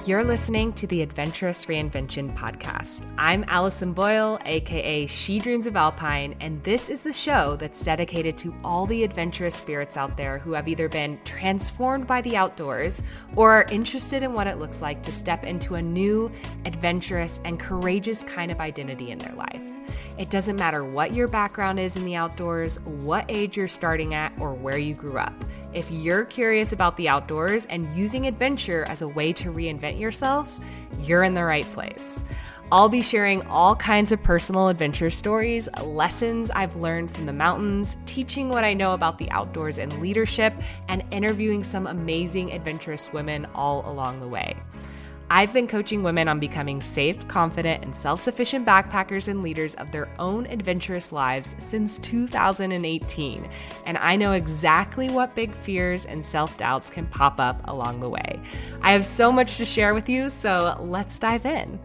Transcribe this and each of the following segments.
You're listening to the Adventurous Reinvention podcast. I'm Allison Boyle, aka She Dreams of Alpine, and this is the show that's dedicated to all the adventurous spirits out there who have either been transformed by the outdoors or are interested in what it looks like to step into a new, adventurous, and courageous kind of identity in their life. It doesn't matter what your background is in the outdoors, what age you're starting at, or where you grew up. If you're curious about the outdoors and using adventure as a way to reinvent yourself, you're in the right place. I'll be sharing all kinds of personal adventure stories, lessons I've learned from the mountains, teaching what I know about the outdoors and leadership, and interviewing some amazing adventurous women all along the way. I've been coaching women on becoming safe, confident, and self-sufficient backpackers and leaders of their own adventurous lives since 2018, and I know exactly what big fears and self-doubts can pop up along the way. I have so much to share with you, so let's dive in.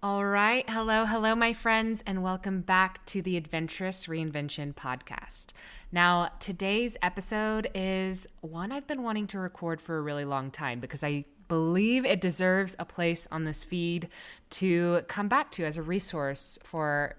All right. Hello, my friends, and welcome back to the Adventurous Reinvention podcast. Now, today's episode is one I've been wanting to record for a really long time because I believe it deserves a place on this feed to come back to as a resource for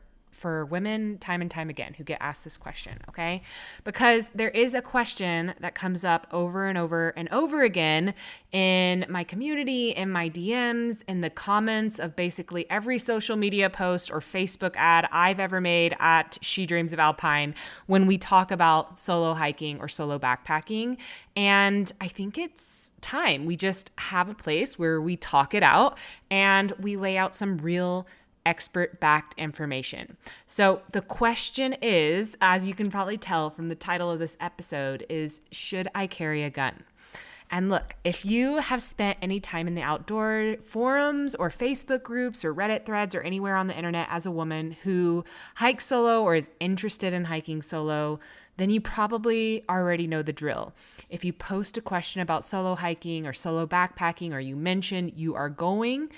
women time and time again who get asked this question, okay? Because there is a question that comes up over and over and over again in my community, in my DMs, in the comments of basically every social media post or Facebook ad I've ever made at She Dreams of Alpine when we talk about solo hiking or solo backpacking. And I think it's time we just have a place where we talk it out and we lay out some real expert-backed information. So the question is, as you can probably tell from the title of this episode, is should I carry a gun? And look, if you have spent any time in the outdoor forums or Facebook groups or Reddit threads or anywhere on the internet as a woman who hikes solo or is interested in hiking solo, then you probably already know the drill. If you post a question about solo hiking or solo backpacking, or you mention you are going,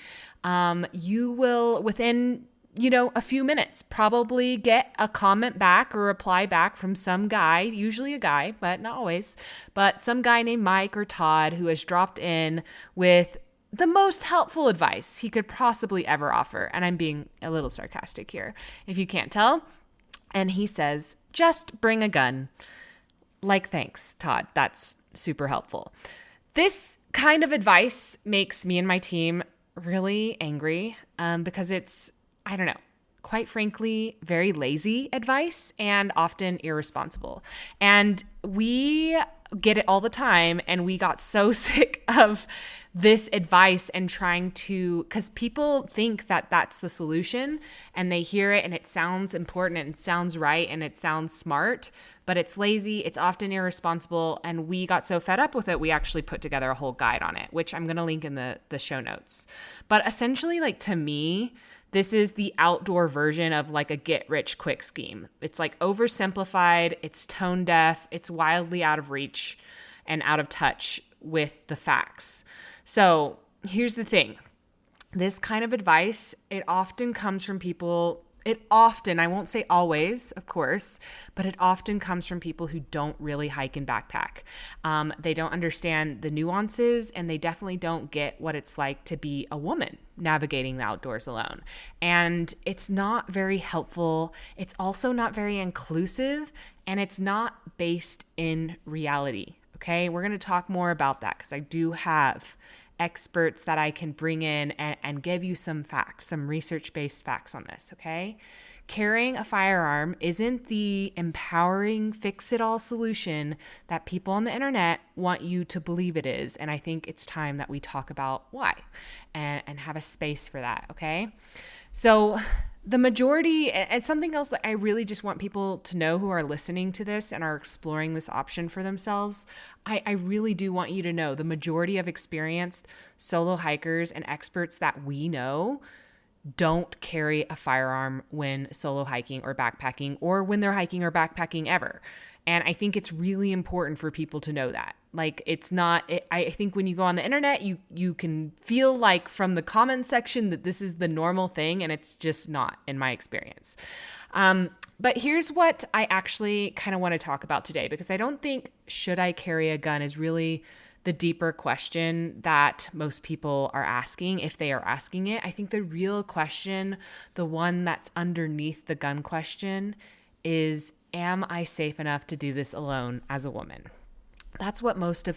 you will within a few minutes probably get a comment back or reply back from some guy, usually a guy, but not always, but some guy named Mike or Todd who has dropped in with the most helpful advice he could possibly ever offer. And I'm being a little sarcastic here, if you can't tell. And he says, just bring a gun. Like, thanks, Todd. That's super helpful. This kind of advice makes me and my team really angry because it's, I don't know, quite frankly, very lazy advice and often irresponsible. And we get it all the time. And we got so sick of this advice and trying to, because people think that that's the solution and they hear it and it sounds important and it sounds right and it sounds smart, but it's lazy, it's often irresponsible. And we got so fed up with it, we actually put together a whole guide on it, which I'm going to link in the show notes. But essentially, like, to me, this is the outdoor version of like a get-rich-quick scheme. It's like oversimplified, it's tone deaf, it's wildly out of reach and out of touch with the facts. So here's the thing. This kind of advice, it often comes from people, I won't say always, of course, but it often comes from people who don't really hike and backpack. They don't understand the nuances, and they definitely don't get what it's like to be a woman navigating the outdoors alone. And it's not very helpful. It's also not very inclusive, and it's not based in reality. Okay, we're going to talk more about that because I do have experts that I can bring in and give you some facts, some research-based facts on this, okay? Carrying a firearm isn't the empowering, fix-it-all solution that people on the internet want you to believe it is. And I think it's time that we talk about why and have a space for that, okay? So the majority, and something else that I really just want people to know who are listening to this and are exploring this option for themselves, I really do want you to know the majority of experienced solo hikers and experts that we know don't carry a firearm when solo hiking or backpacking, or when they're hiking or backpacking ever. And I think it's really important for people to know that. Like, it's not, I think when you go on the internet, you can feel like from the comment section that this is the normal thing, and it's just not, in my experience. But here's what I actually kind of want to talk about today, because I don't think should I carry a gun is really the deeper question that most people are asking, if they are asking it. I think the real question, the one that's underneath the gun question, is, am I safe enough to do this alone as a woman? That's what most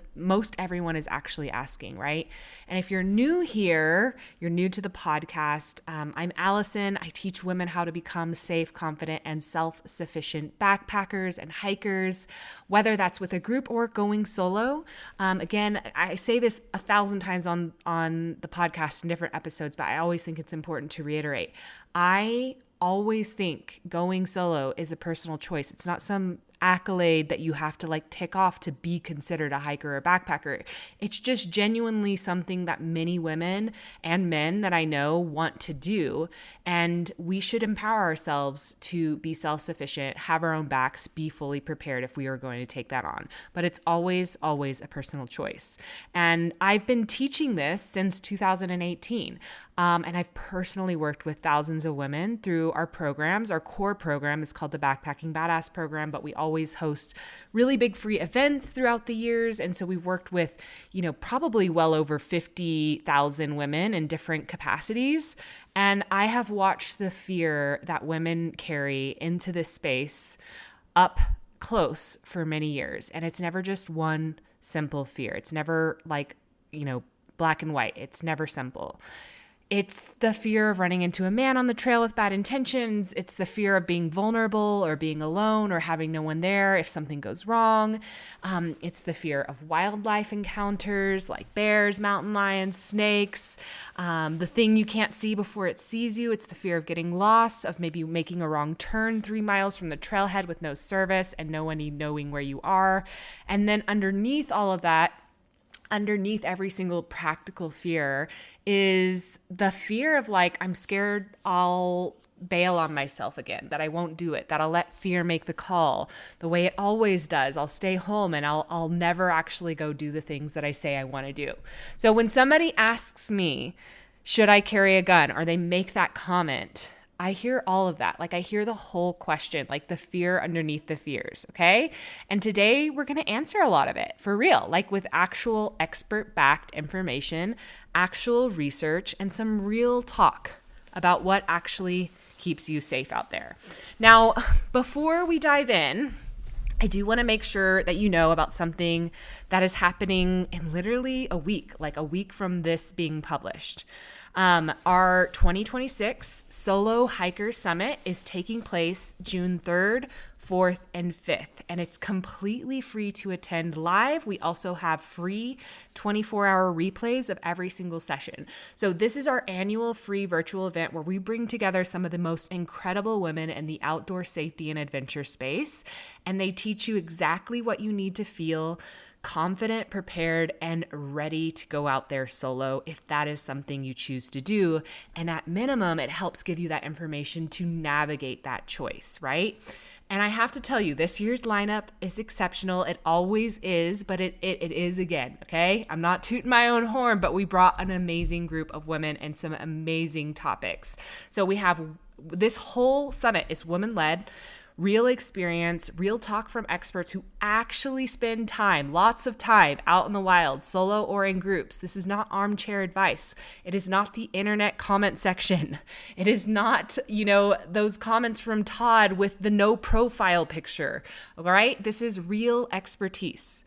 everyone is actually asking, right? And if you're new here, you're new to the podcast, I'm Allison. I teach women how to become safe, confident, and self-sufficient backpackers and hikers, whether that's with a group or going solo. Again, I say this 1,000 times on the podcast in different episodes, but I always think it's important to reiterate. I always think going solo is a personal choice. It's not some accolade that you have to like tick off to be considered a hiker or backpacker. It's just genuinely something that many women and men that I know want to do. And we should empower ourselves to be self-sufficient, have our own backs, be fully prepared if we are going to take that on. But it's always, always a personal choice. And I've been teaching this since 2018. And I've personally worked with thousands of women through our programs. Our core program is called the Backpacking Badass Program, but we always host really big free events throughout the years. And so we've worked with, probably well over 50,000 women in different capacities. And I have watched the fear that women carry into this space up close for many years. And it's never just one simple fear. It's never like, black and white. It's never simple. It's the fear of running into a man on the trail with bad intentions. It's the fear of being vulnerable or being alone or having no one there if something goes wrong. It's the fear of wildlife encounters like bears, mountain lions, snakes, the thing you can't see before it sees you. It's the fear of getting lost, of maybe making a wrong turn 3 miles from the trailhead with no service and no one knowing where you are. And then underneath all of that, underneath every single practical fear is the fear of like, I'm scared I'll bail on myself again, that I won't do it, that I'll let fear make the call the way it always does. I'll stay home and I'll never actually go do the things that I say I want to do. So when somebody asks me, should I carry a gun, or they make that comment, I hear all of that. Like I hear the whole question, like the fear underneath the fears, okay? And today we're going to answer a lot of it for real, like with actual expert-backed information, actual research, and some real talk about what actually keeps you safe out there. Now, before we dive in, I do want to make sure that you know about something that is happening in literally a week, like a week from this being published. Our 2026 Solo Hiker Summit is taking place June 3rd, 4th, and 5th, and it's completely free to attend live. We also have free 24-hour replays of every single session. So this is our annual free virtual event where we bring together some of the most incredible women in the outdoor safety and adventure space, and they teach you exactly what you need to feel confident, prepared, and ready to go out there solo if that is something you choose to do. And at minimum, it helps give you that information to navigate that choice, right? And I have to tell you, this year's lineup is exceptional. It always is, but it is again, okay? I'm not tooting my own horn, but we brought an amazing group of women and some amazing topics. So we have this whole summit is women-led, real experience, real talk from experts who actually spend time, lots of time out in the wild, solo or in groups. This is not armchair advice. It is not the internet comment section. It is not, those comments from Todd with the no profile picture. All right? This is real expertise.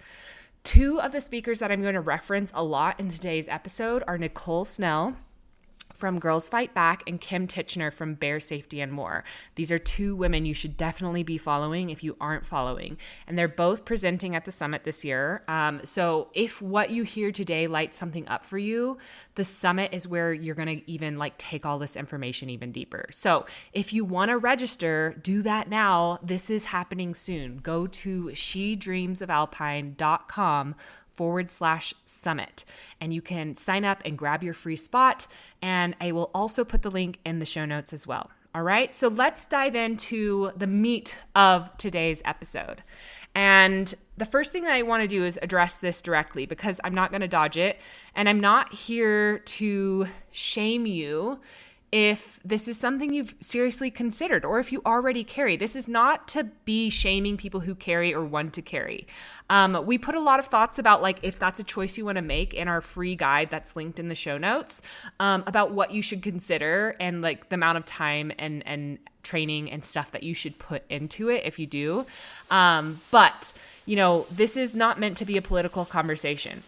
2 of the speakers that I'm going to reference a lot in today's episode are Nicole Snell from Girls Fight Back and Kim Titchener from Bear Safety and More. These are 2 women you should definitely be following if you aren't following. And they're both presenting at the summit this year. So if what you hear today lights something up for you, the summit is where you're going to even take all this information even deeper. So if you want to register, do that now. This is happening soon. Go to shedreamsofalpine.com/summit. And you can sign up and grab your free spot. And I will also put the link in the show notes as well. All right, so let's dive into the meat of today's episode. And the first thing I want to do is address this directly because I'm not going to dodge it. And I'm not here to shame you if this is something you've seriously considered, or if you already carry. This is not to be shaming people who carry or want to carry. We put a lot of thoughts about like if that's a choice you want to make in our free guide that's linked in the show notes, about what you should consider and like the amount of time and training and stuff that you should put into it if you do. But this is not meant to be a political conversation.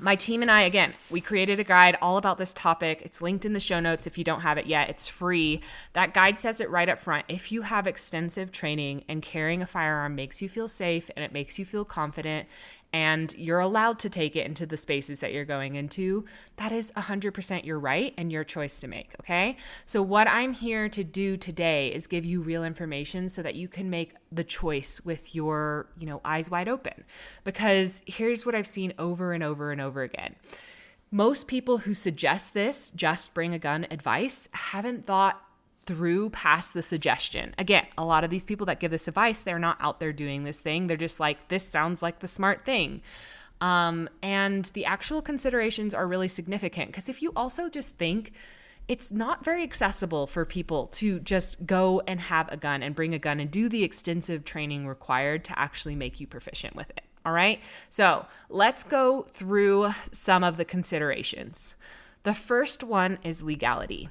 My team and I, again, we created a guide all about this topic. It's linked in the show notes if you don't have it yet. It's free. That guide says it right up front. If you have extensive training and carrying a firearm makes you feel safe and it makes you feel confident and you're allowed to take it into the spaces that you're going into, that is 100% your right and your choice to make, okay? So what I'm here to do today is give you real information so that you can make the choice with your, eyes wide open. Because here's what I've seen over and over and over again. Most people who suggest this, just bring a gun advice, haven't thought through past the suggestion. Again, a lot of these people that give this advice, they're not out there doing this thing. They're just like, this sounds like the smart thing. And the actual considerations are really significant because if you also just think it's not very accessible for people to just go and have a gun and bring a gun and do the extensive training required to actually make you proficient with it. All right. So let's go through some of the considerations. The first one is legality.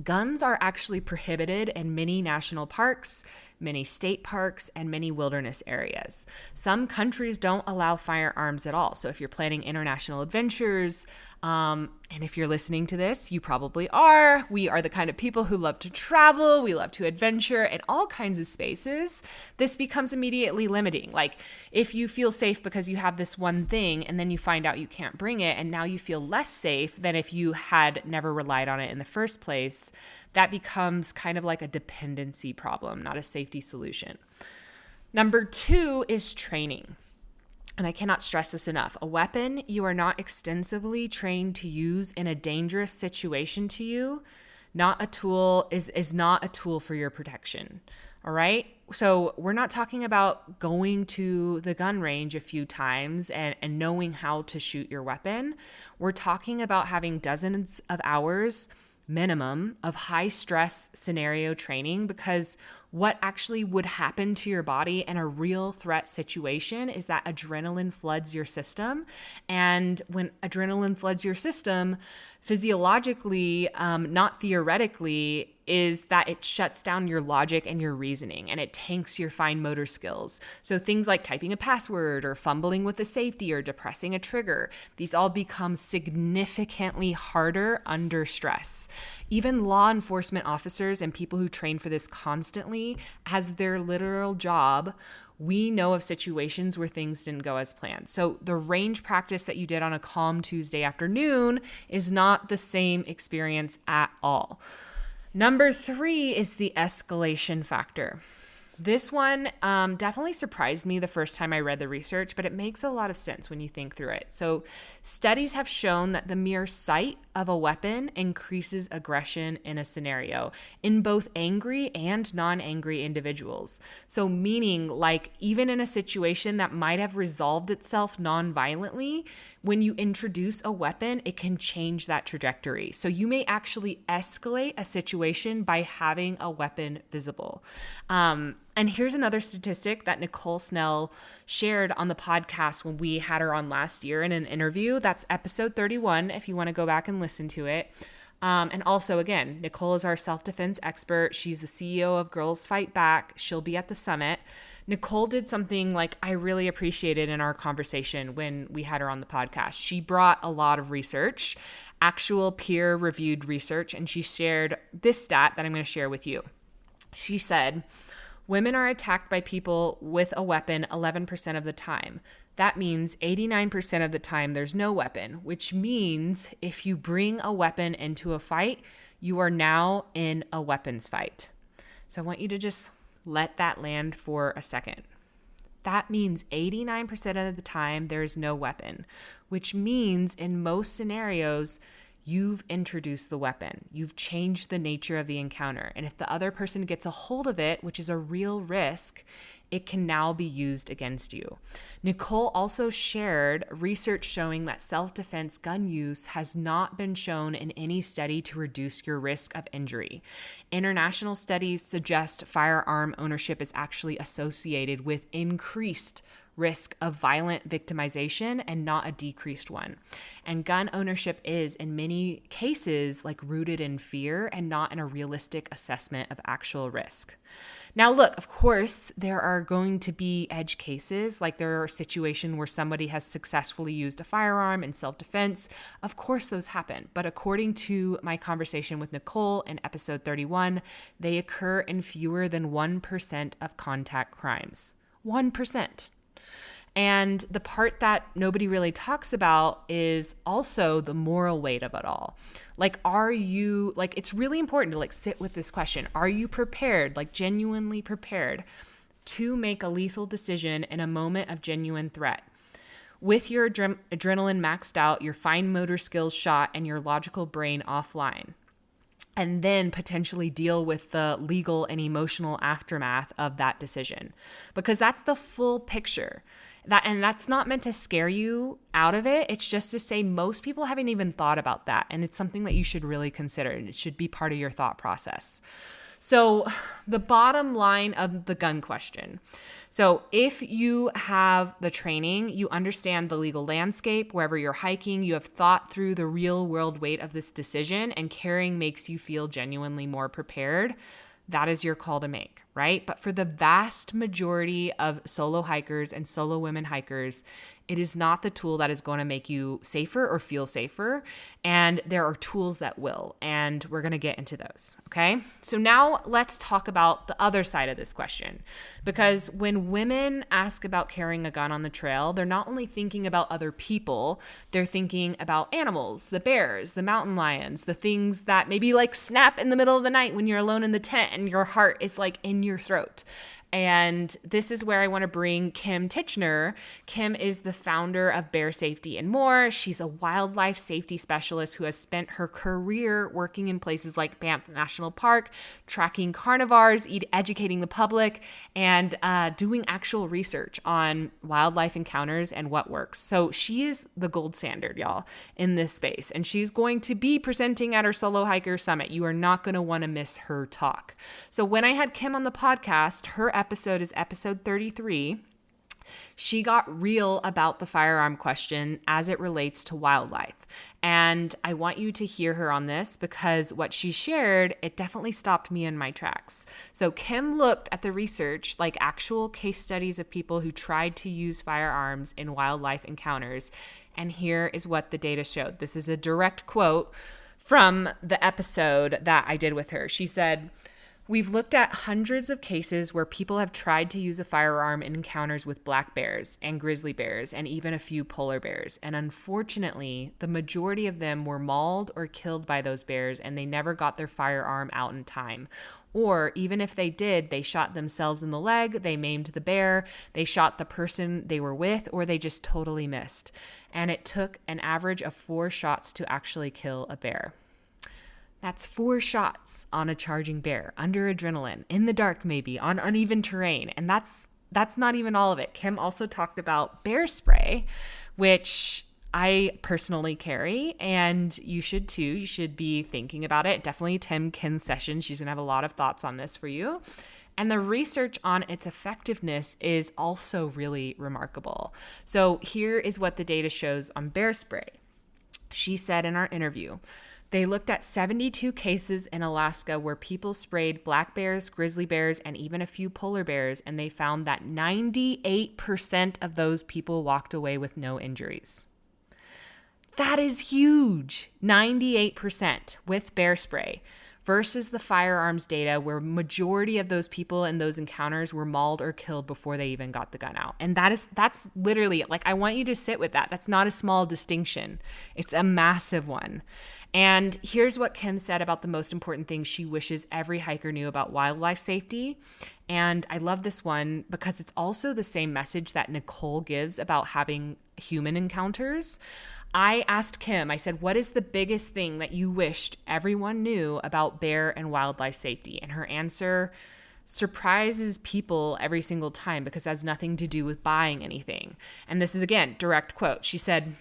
Guns are actually prohibited in many national parks, many state parks, and many wilderness areas. Some countries don't allow firearms at all. So if you're planning international adventures, and if you're listening to this, you probably are. We are the kind of people who love to travel. We love to adventure in all kinds of spaces. This becomes immediately limiting. Like if you feel safe because you have this one thing and then you find out you can't bring it and now you feel less safe than if you had never relied on it in the first place, that becomes kind of like a dependency problem, not a safety solution. Number 2 is training. And I cannot stress this enough. A weapon you are not extensively trained to use in a dangerous situation to you, not a tool is not a tool for your protection. All right? So we're not talking about going to the gun range a few times and knowing how to shoot your weapon. We're talking about having dozens of hours minimum of high stress scenario training, because what actually would happen to your body in a real threat situation is that adrenaline floods your system. And when adrenaline floods your system, physiologically, not theoretically, is that it shuts down your logic and your reasoning and it tanks your fine motor skills. So things like typing a password or fumbling with a safety or depressing a trigger, these all become significantly harder under stress. Even law enforcement officers and people who train for this constantly as their literal job, we know of situations where things didn't go as planned. So the range practice that you did on a calm Tuesday afternoon is not the same experience at all. Number 3 is the escalation factor. This one definitely surprised me the first time I read the research, but it makes a lot of sense when you think through it. So studies have shown that the mere sight of a weapon increases aggression in a scenario in both angry and non-angry individuals. So meaning like even in a situation that might have resolved itself non-violently, when you introduce a weapon, it can change that trajectory. So you may actually escalate a situation by having a weapon visible. And here's another statistic that Nicole Snell shared on the podcast when we had her on last year in an interview. That's episode 31, if you want to go back and listen to it. And also, again, Nicole is our self-defense expert. She's the CEO of Girls Fight Back. She'll be at the summit. Nicole did something like I really appreciated in our conversation when we had her on the podcast. She brought a lot of research, actual peer-reviewed research, and she shared this stat that I'm going to share with you. She said, women are attacked by people with a weapon 11% of the time. That means 89% of the time there's no weapon, which means if you bring a weapon into a fight, you are now in a weapons fight. So I want you to just let that land for a second. That means 89% of the time there's no weapon, which means in most scenarios, you've introduced the weapon. You've changed the nature of the encounter. And if the other person gets a hold of it, which is a real risk, it can now be used against you. Nicole also shared research showing that self-defense gun use has not been shown in any study to reduce your risk of injury. International studies suggest firearm ownership is actually associated with increased risk of violent victimization and not a decreased one. And gun ownership is, in many cases, like rooted in fear and not in a realistic assessment of actual risk. Now, look, of course, there are going to be edge cases, like there are situations where somebody has successfully used a firearm in self-defense. Of course, those happen. But according to my conversation with Nicole in episode 31, they occur in fewer than 1% of contact crimes. 1%. And the part that nobody really talks about is also the moral weight of it all. Like, it's really important to sit with this question. Are you prepared, genuinely prepared to make a lethal decision in a moment of genuine threat? With your adrenaline maxed out, your fine motor skills shot, and your logical brain offline. And then potentially deal with the legal and emotional aftermath of that decision. Because that's the full picture. That's not meant to scare you out of it. It's just to say most people haven't even thought about that. And it's something that you should really consider. And it should be part of your thought process. So the bottom line of the gun question. So if you have the training, you understand the legal landscape, wherever you're hiking, you have thought through the real world weight of this decision, and carrying makes you feel genuinely more prepared, that is your call to make, right? But for the vast majority of solo hikers and solo women hikers, it is not the tool that is going to make you safer or feel safer. And there are tools that will, and we're going to get into those, okay? So now let's talk about the other side of this question. Because when women ask about carrying a gun on the trail, they're not only thinking about other people, they're thinking about animals, the bears, the mountain lions, the things that maybe snap in the middle of the night when you're alone in the tent and your heart is in your throat. And this is where I want to bring Kim Titchener. Kim is the founder of Bear Safety and More. She's a wildlife safety specialist who has spent her career working in places like Banff National Park, tracking carnivores, educating the public, and doing actual research on wildlife encounters and what works. So she is the gold standard, y'all, in this space. And she's going to be presenting at our Solo Hiker Summit. You are not going to want to miss her talk. So when I had Kim on the podcast, her episode is episode 33. She got real about the firearm question as it relates to wildlife. And I want you to hear her on this because what she shared, it definitely stopped me in my tracks. So Kim looked at the research, actual case studies of people who tried to use firearms in wildlife encounters. And here is what the data showed. This is a direct quote from the episode that I did with her. She said, "We've looked at hundreds of cases where people have tried to use a firearm in encounters with black bears and grizzly bears and even a few polar bears. And unfortunately, the majority of them were mauled or killed by those bears and they never got their firearm out in time. Or even if they did, they shot themselves in the leg, they maimed the bear, they shot the person they were with, or they just totally missed. And it took an average of 4 shots to actually kill a bear." That's 4 shots on a charging bear, under adrenaline, in the dark maybe, on uneven terrain. And that's not even all of it. Kim also talked about bear spray, which I personally carry, and you should too. You should be thinking about it. Definitely Tim Kin's session. She's going to have a lot of thoughts on this for you. And the research on its effectiveness is also really remarkable. So here is what the data shows on bear spray. She said in our interview, they looked at 72 cases in Alaska where people sprayed black bears, grizzly bears, and even a few polar bears, and they found that 98% of those people walked away with no injuries. That is huge. 98% with bear spray versus the firearms data where majority of those people in those encounters were mauled or killed before they even got the gun out. And that's literally, I want you to sit with that. That's not a small distinction. It's a massive one. And here's what Kim said about the most important thing she wishes every hiker knew about wildlife safety. And I love this one because it's also the same message that Nicole gives about having human encounters. I asked Kim, I said, what is the biggest thing that you wished everyone knew about bear and wildlife safety? And her answer, surprises people every single time because it has nothing to do with buying anything. And this is, again, direct quote. She said,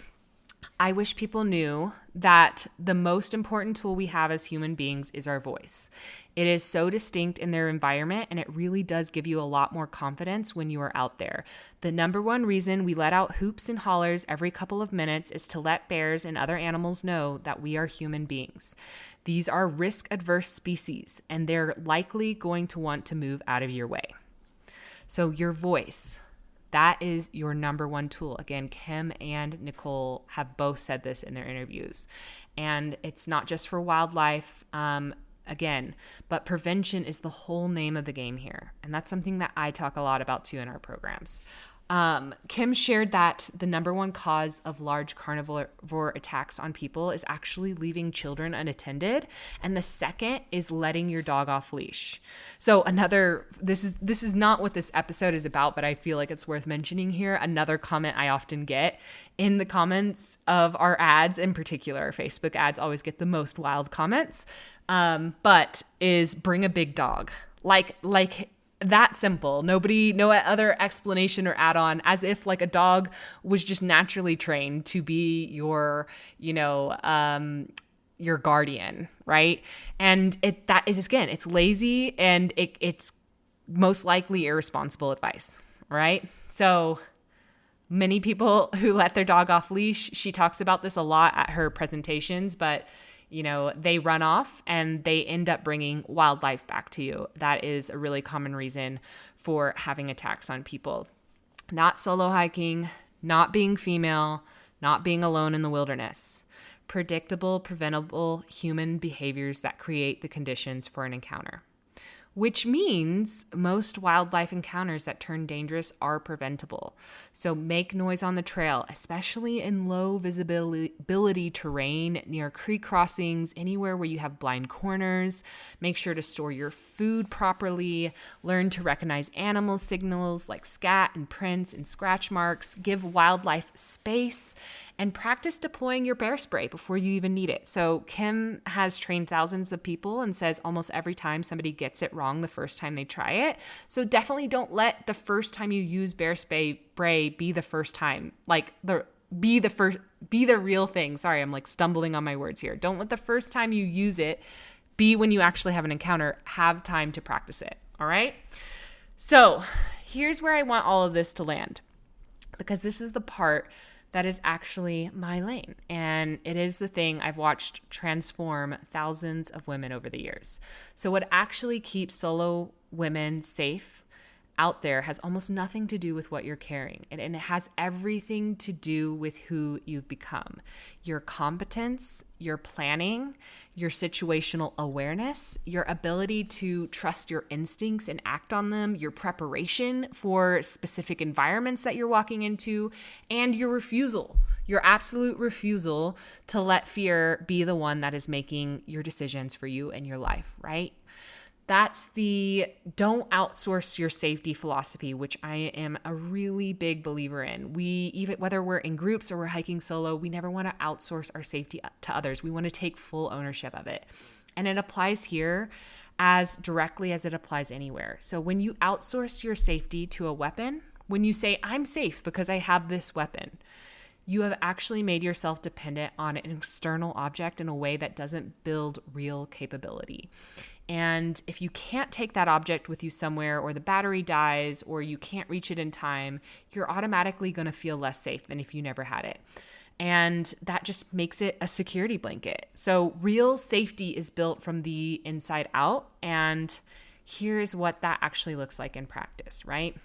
"I wish people knew that the most important tool we have as human beings is our voice. It is so distinct in their environment, and it really does give you a lot more confidence when you are out there. The number one reason we let out hoops and hollers every couple of minutes is to let bears and other animals know that we are human beings. These are risk-averse species, and they're likely going to want to move out of your way." So your voice, that is your number one tool. Again, Kim and Nicole have both said this in their interviews. And it's not just for wildlife, but prevention is the whole name of the game here. And that's something that I talk a lot about too in our programs. Kim shared that the number one cause of large carnivore attacks on people is actually leaving children unattended, and the second is letting your dog off leash. So this is not what this episode is about, but I feel like it's worth mentioning here. Another comment I often get in the comments of our ads, in particular, Facebook ads always get the most wild comments, but is bring a big dog. Like that simple. No other explanation or add-on, as if like a dog was just naturally trained to be your guardian, right? And it's lazy, and it's most likely irresponsible advice, right? So many people who let their dog off leash, she talks about this a lot at her presentations, but they run off and they end up bringing wildlife back to you. That is a really common reason for having attacks on people. Not solo hiking, not being female, not being alone in the wilderness. Predictable, preventable human behaviors that create the conditions for an encounter. Which means most wildlife encounters that turn dangerous are preventable. So make noise on the trail, especially in low visibility terrain, near creek crossings, anywhere where you have blind corners. Make sure to store your food properly. Learn to recognize animal signals like scat and prints and scratch marks. Give wildlife space. And practice deploying your bear spray before you even need it. So Kim has trained thousands of people and says almost every time somebody gets it wrong the first time they try it. So definitely don't let the first time you use bear spray be the first time. Be the real thing. Sorry, I'm stumbling on my words here. Don't let the first time you use it be when you actually have an encounter. Have time to practice it. All right? So here's where I want all of this to land, because this is the part that is actually my lane. And it is the thing I've watched transform thousands of women over the years. So what actually keeps solo women safe out there has almost nothing to do with what you're carrying. And it has everything to do with who you've become. Your competence, your planning, your situational awareness, your ability to trust your instincts and act on them, your preparation for specific environments that you're walking into, and your absolute refusal to let fear be the one that is making your decisions for you and your life, right? That's the don't outsource your safety philosophy, which I am a really big believer in. Even whether we're in groups or we're hiking solo, we never want to outsource our safety to others. We want to take full ownership of it. And it applies here as directly as it applies anywhere. So when you outsource your safety to a weapon, when you say, I'm safe because I have this weapon, you have actually made yourself dependent on an external object in a way that doesn't build real capability. And if you can't take that object with you somewhere, or the battery dies, or you can't reach it in time, you're automatically going to feel less safe than if you never had it. And that just makes it a security blanket. So real safety is built from the inside out. And here's what that actually looks like in practice, right?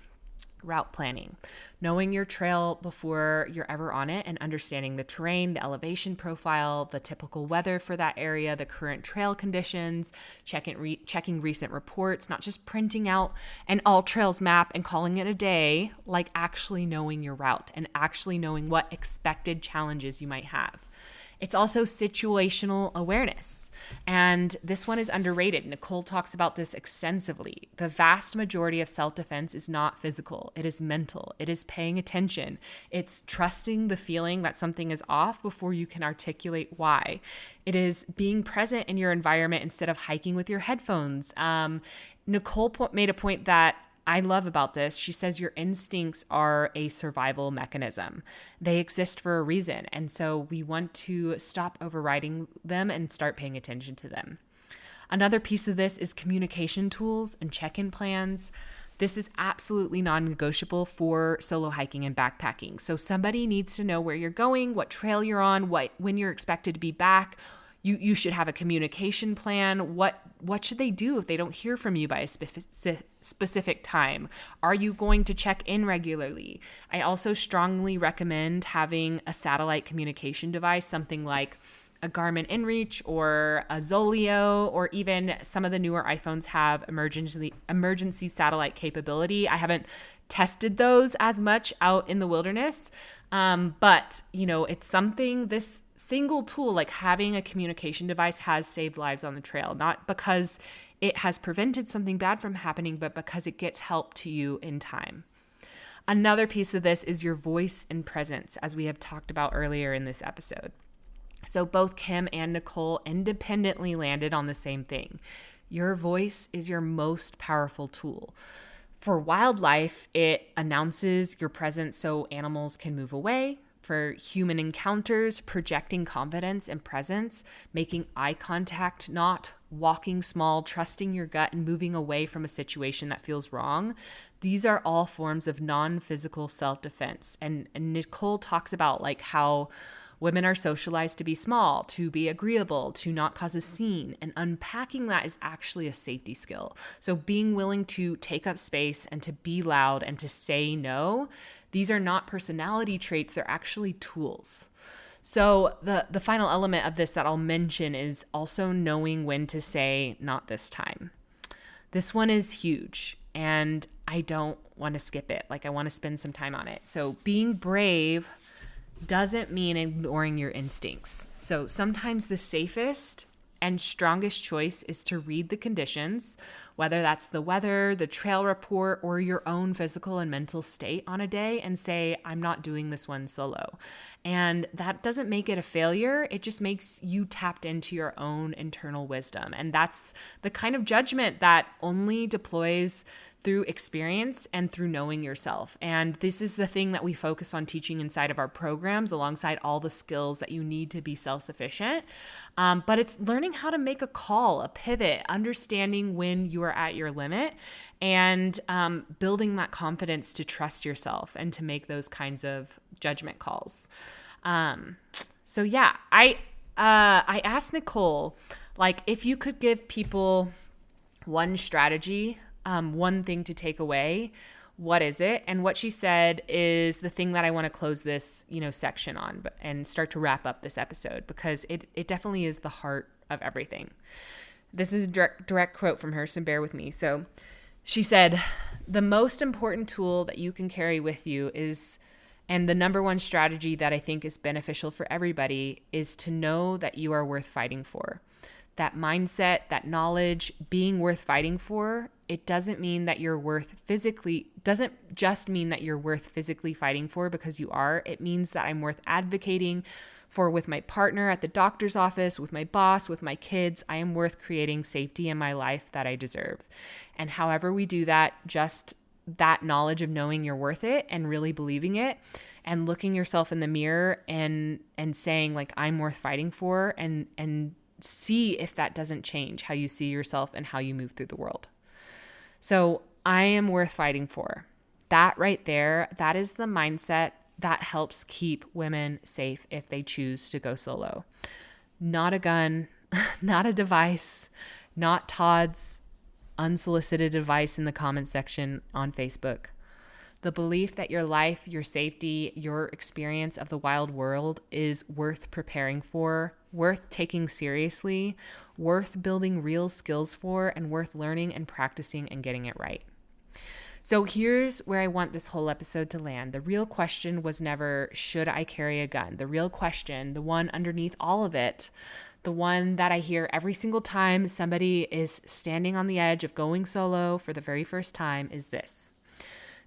Route planning, knowing your trail before you're ever on it and understanding the terrain, the elevation profile, the typical weather for that area, the current trail conditions, checking recent reports, not just printing out an all trails map and calling it a day, like actually knowing your route and actually knowing what expected challenges you might have. It's also situational awareness. And this one is underrated. Nicole talks about this extensively. The vast majority of self-defense is not physical. It is mental. It is paying attention. It's trusting the feeling that something is off before you can articulate why. It is being present in your environment instead of hiking with your headphones. Nicole made a point that I love about this. She says your instincts are a survival mechanism. They exist for a reason. And so we want to stop overriding them and start paying attention to them. Another piece of this is communication tools and check-in plans. This is absolutely non-negotiable for solo hiking and backpacking. So somebody needs to know where you're going, what trail you're on, when you're expected to be back. You should have a communication plan. What should they do if they don't hear from you by a specific time? Are you going to check in regularly? I also strongly recommend having a satellite communication device, something like a Garmin InReach or a Zoleo, or even some of the newer iPhones have emergency satellite capability. I haven't tested those as much out in the wilderness. But it's something, this single tool, like having a communication device, has saved lives on the trail, not because it has prevented something bad from happening, but because it gets help to you in time. Another piece of this is your voice and presence, as we have talked about earlier in this episode. So both Kim and Nicole independently landed on the same thing. Your voice is your most powerful tool. For wildlife, it announces your presence so animals can move away. For human encounters, projecting confidence and presence, making eye contact, not walking small, trusting your gut, and moving away from a situation that feels wrong. These are all forms of non-physical self-defense. And Nicole talks about like how women are socialized to be small, to be agreeable, to not cause a scene, and unpacking that is actually a safety skill. So being willing to take up space and to be loud and to say no, these are not personality traits, they're actually tools. So the final element of this that I'll mention is also knowing when to say not this time. This one is huge and I don't want to skip it. Like I want to spend some time on it. So being brave doesn't mean ignoring your instincts. So sometimes the safest and strongest choice is to read the conditions, whether that's the weather, the trail report, or your own physical and mental state on a day, and say, I'm not doing this one solo. And that doesn't make it a failure. It just makes you tapped into your own internal wisdom. And that's the kind of judgment that only deploys through experience and through knowing yourself. And this is the thing that we focus on teaching inside of our programs alongside all the skills that you need to be self-sufficient. But it's learning how to make a call, a pivot, understanding when you are at your limit, and building that confidence to trust yourself and to make those kinds of judgment calls. So yeah, I asked Nicole, like, if you could give people one strategy, one thing to take away, what is it? And what she said is the thing that I want to close this, section on and start to wrap up this episode, because it definitely is the heart of everything. This is a direct quote from her, so bear with me. So she said, the most important tool that you can carry with you is, and the number one strategy that I think is beneficial for everybody, is to know that you are worth fighting for. That mindset, that knowledge, being worth fighting for, it doesn't mean that you're doesn't just mean that you're worth physically fighting for, because you are. It means that I'm worth advocating for with my partner at the doctor's office, with my boss, with my kids. I am worth creating safety in my life that I deserve. And however we do that, just that knowledge of knowing you're worth it and really believing it and looking yourself in the mirror and saying, like, I'm worth fighting for, and see if that doesn't change how you see yourself and how you move through the world. So I am worth fighting for. That right there, that is the mindset that helps keep women safe if they choose to go solo. Not a gun, not a device, not Todd's unsolicited advice in the comment section on Facebook. The belief that your life, your safety, your experience of the wild world is worth preparing for, worth taking seriously, worth building real skills for, and worth learning and practicing and getting it right. So here's where I want this whole episode to land. The real question was never, should I carry a gun? The real question, the one underneath all of it, the one that I hear every single time somebody is standing on the edge of going solo for the very first time is this.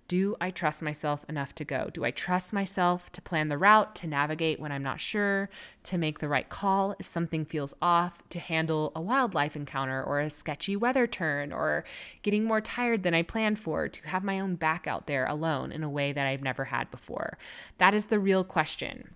Do I trust myself enough to go? Do I trust myself to plan the route, to navigate when I'm not sure, to make the right call if something feels off, to handle a wildlife encounter or a sketchy weather turn or getting more tired than I planned for, to have my own back out there alone in a way that I've never had before? That is the real question.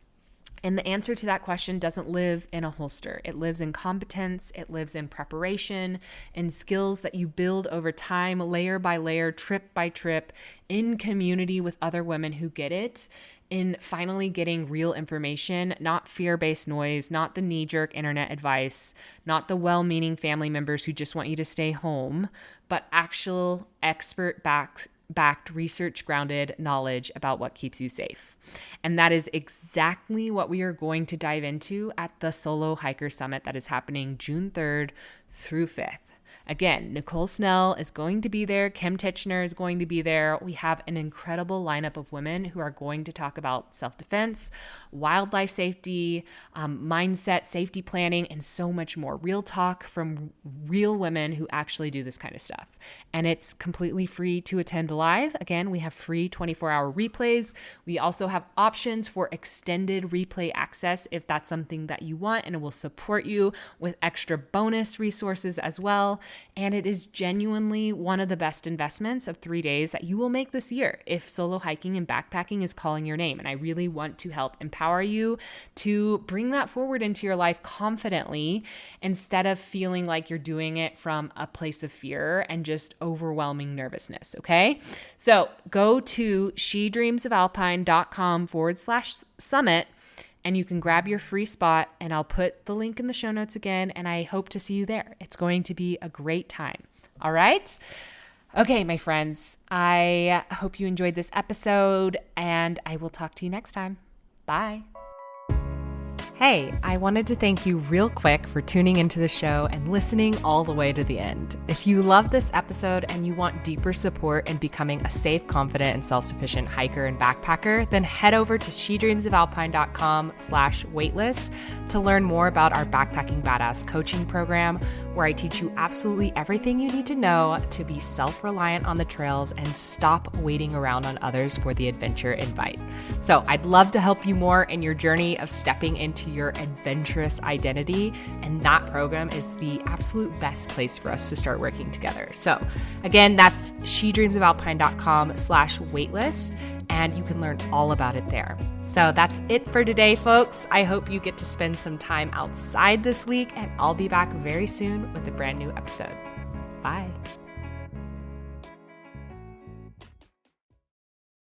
And the answer to that question doesn't live in a holster. It lives in competence. It lives in preparation and skills that you build over time, layer by layer, trip by trip, in community with other women who get it, in finally getting real information, not fear-based noise, not the knee-jerk internet advice, not the well-meaning family members who just want you to stay home, but actual expert-backed research-grounded knowledge about what keeps you safe. And that is exactly what we are going to dive into at the Solo Hiker Summit that is happening June 3rd through 5th. Again, Nicole Snell is going to be there. Kim Titchener is going to be there. We have an incredible lineup of women who are going to talk about self-defense, wildlife safety, mindset, safety planning, and so much more. Real talk from real women who actually do this kind of stuff. And it's completely free to attend live. Again, we have free 24-hour replays. We also have options for extended replay access if that's something that you want, and it will support you with extra bonus resources as well. And it is genuinely one of the best investments of 3 days that you will make this year if solo hiking and backpacking is calling your name. And I really want to help empower you to bring that forward into your life confidently instead of feeling like you're doing it from a place of fear and just overwhelming nervousness. Okay. So go to shedreamsofalpine.com/summit and you can grab your free spot, and I'll put the link in the show notes again, and I hope to see you there. It's going to be a great time. All right? Okay, my friends, I hope you enjoyed this episode, and I will talk to you next time. Bye. Hey, I wanted to thank you real quick for tuning into the show and listening all the way to the end. If you love this episode and you want deeper support in becoming a safe, confident, and self-sufficient hiker and backpacker, then head over to shedreamsofalpine.com/waitlist to learn more about our Backpacking Badass coaching program, where I teach you absolutely everything you need to know to be self-reliant on the trails and stop waiting around on others for the adventure invite. So I'd love to help you more in your journey of stepping into your adventurous identity, and that program is the absolute best place for us to start working together. So again, that's shedreamsofalpine.com/waitlist, and you can learn all about it there. So that's it for today, folks. I hope you get to spend some time outside this week, and I'll be back very soon with a brand new episode. Bye.